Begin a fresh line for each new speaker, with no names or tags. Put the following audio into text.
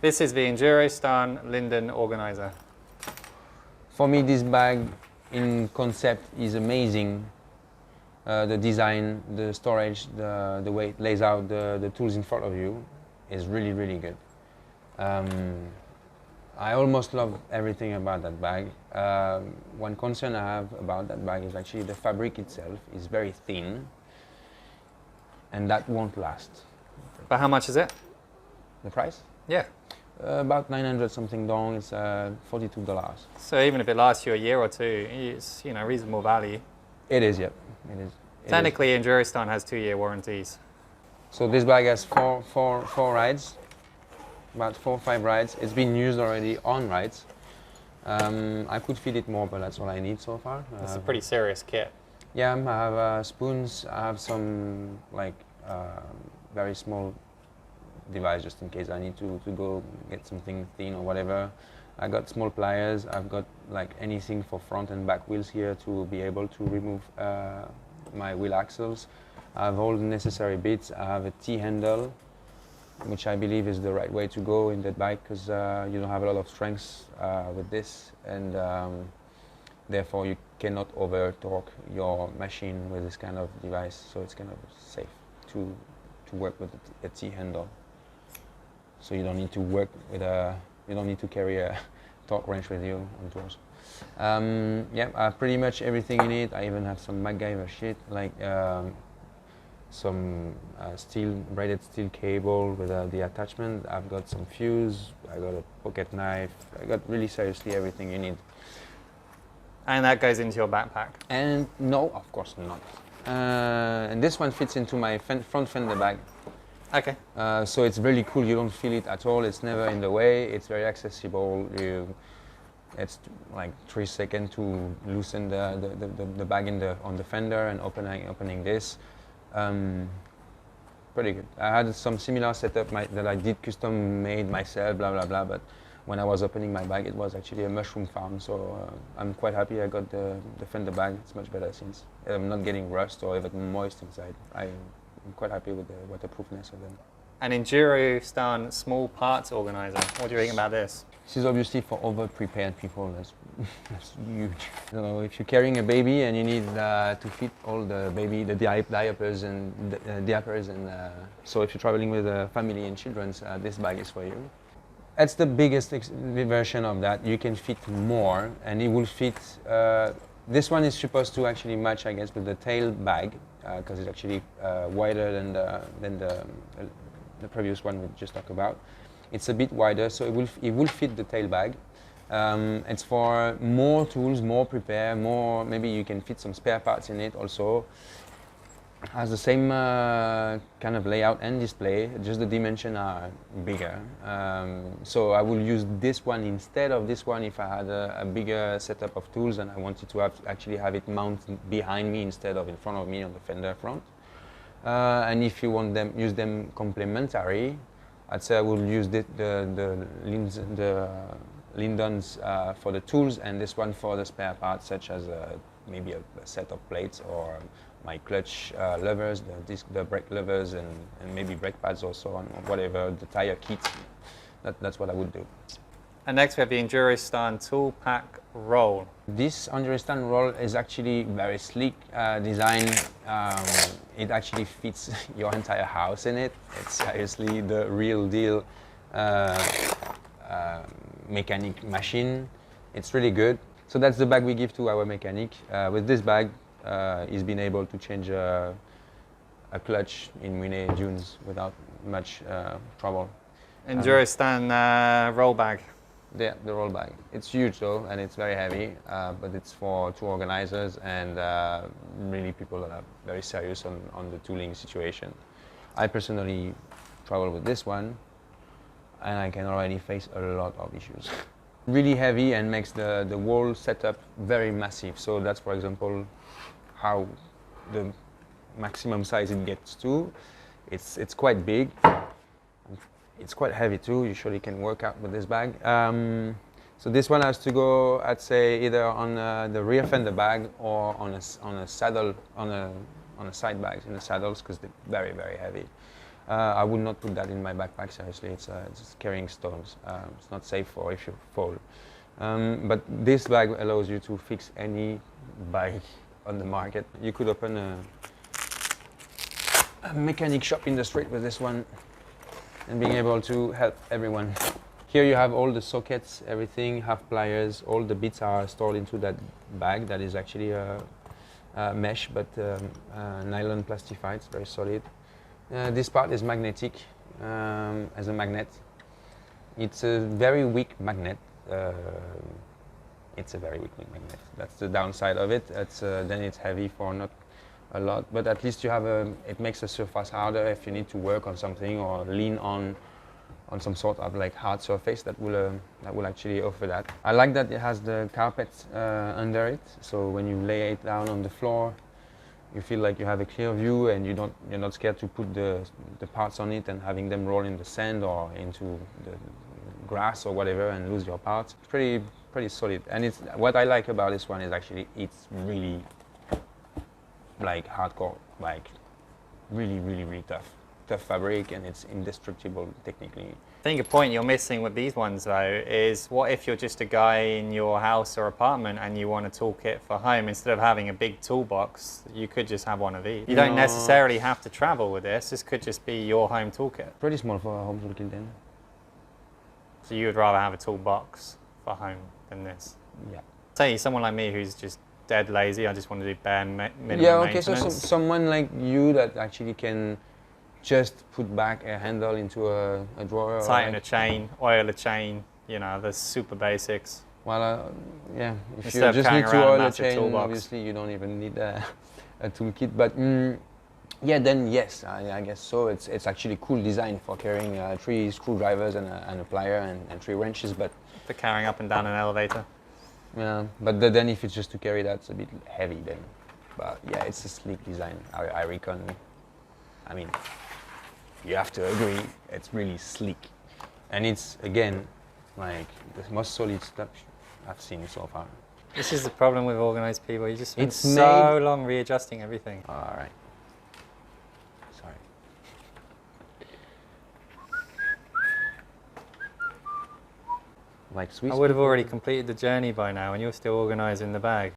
This is the Enduristan Linden Organizer.
For me, this bag in concept is amazing. The design, the storage, the way it lays out the tools in front of you is really, really good. I almost love everything about that bag. One concern I have about that bag is actually the fabric itself is very thin, and that won't last.
But how much is it?
The price?
Yeah.
About 900 something dong. It's $42.
So even if it lasts you a year or two, it's reasonable value.
It is, yep. It is.
Technically, Enduristan has 2-year warranties.
So this bag has four rides, about 4 or 5 rides. It's been used already on rides. I could fit it more, but that's all I need so far.
It's a pretty serious kit.
Yeah, I have spoons. I have some very small device just in case I need to go get something thin or whatever. I got small pliers. I've got like anything for front and back wheels here to be able to remove my wheel axles. I have all the necessary bits. I have a T-handle, which I believe is the right way to go in that bike because you don't have a lot of strength with this, and therefore you cannot over torque your machine with this kind of device, so it's kind of safe to work with a T-handle. So you don't need to work with you don't need to carry a torque wrench with you on tours. Yeah, I have pretty much everything in it. I even have some MacGyver shit, like some braided steel cable with the attachment. I've got some fuse, I got a pocket knife, I got really seriously everything you need.
And that goes into your backpack?
And no, of course not. And this one fits into my front fender bag.
Okay.
So it's really cool, you don't feel it at all, it's never in the way, it's very accessible. It's like 3 seconds to loosen the bag on the fender and opening this. Pretty good. I had some similar setup that I did custom made myself, blah blah blah, but when I was opening my bag it was actually a mushroom farm, so I'm quite happy I got the fender bag. It's much better since I'm not getting rust or even moist inside. I'm quite happy with the waterproofness of them.
An Enduristan small parts organizer. What do you think about this?
This is obviously for over-prepared people. That's huge. You know, if you're carrying a baby and you need to fit all the diapers and so if you're traveling with a family and children, this bag is for you. That's the biggest version of that. You can fit more, and it will fit. This one is supposed to actually match, I guess, with the tail bag because it's actually wider than the previous one we just talked about. It's a bit wider, so it will fit the tail bag. It's for more tools, more prepare, more. Maybe you can fit some spare parts in it also. Has the same kind of layout and display, just the dimensions are bigger. So I will use this one instead of this one if I had a bigger setup of tools and I wanted to actually have it mounted behind me instead of in front of me on the fender front. And if you want use them complementary, I'd say I will use the Lindens for the tools and this one for the spare parts, such as maybe a set of plates or my clutch levers, the brake levers, and maybe brake pads also, and whatever, the tire kit. That's what I would do.
And next we have the Enduristan Tool Pack Roll.
This Enduristan roll is actually very sleek design. It actually fits your entire house in it. It's seriously the real deal mechanic machine. It's really good. So that's the bag we give to our mechanic. With this bag, he's been able to change a clutch in Munich dunes without much trouble.
Enduristan roll bag.
Yeah, the roll bag. It's huge though, and it's very heavy, but it's for tour organizers and really people that are very serious on the tooling situation. I personally travel with this one, and I can already face a lot of issues. Really heavy and makes the whole setup very massive. So that's, for example, how the maximum size it gets to. It's quite big. It's quite heavy too. You surely can work out with this bag. So this one has to go, I'd say, either on the rear fender bag or on a saddle, on a side bags in the saddles, because they're very, very heavy. I would not put that in my backpack, seriously. It's just carrying stones. It's not safe for if you fall. But this bag allows you to fix any bike on the market. You could open a mechanic shop in the street with this one and being able to help everyone. Here you have all the sockets, everything, half pliers, all the bits are stored into that bag that is actually mesh, but nylon plastified, it's very solid. This part is magnetic, as a magnet. It's a very weak magnet. It's a very weak magnet. That's the downside of it. Then it's heavy for not a lot, but at least you have it makes the surface harder if you need to work on something or lean on some sort of like hard surface that will actually offer that. I like that it has the carpet under it, so when you lay it down on the floor, you feel like you have a clear view and you're not scared to put the parts on it and having them roll in the sand or into the grass or whatever and lose your parts. It's pretty solid. And it's what I like about this one is actually it's really like hardcore, like really tough fabric, and it's indestructible technically.
I think a point you're missing with these ones though is what if you're just a guy in your house or apartment and you want a toolkit for home, instead of having a big toolbox, you could just have one of these. You don't necessarily have to travel with this. This could just be your home toolkit.
Pretty small for a home toolkit then.
So you would rather have a toolbox for home than this?
Yeah.
Say someone like me who's just dead lazy, I just want to do bare minimum
yeah, okay,
maintenance.
so someone like you that actually can just put back a handle into a drawer.
Tighten a chain, oil a chain, you know, the super basics.
Well, yeah, if
Instead
you just need to oil a chain,
toolbox.
obviously you don't even need a toolkit. But yeah, then yes, I guess so. It's actually cool design for carrying 3 screwdrivers and a plier and 3 wrenches. But
for carrying up and down an elevator.
Yeah, but then if it's just to carry, that's a bit heavy then. But yeah, it's a sleek design. I reckon. I mean, you have to agree, it's really sleek, and it's again like the most solid stuff I've seen so far.
This is the problem with organized people. You just spend
It's
so long readjusting everything.
All right. Sorry. Like Swiss.
I would have already completed the journey by now, and you're still organising the bag.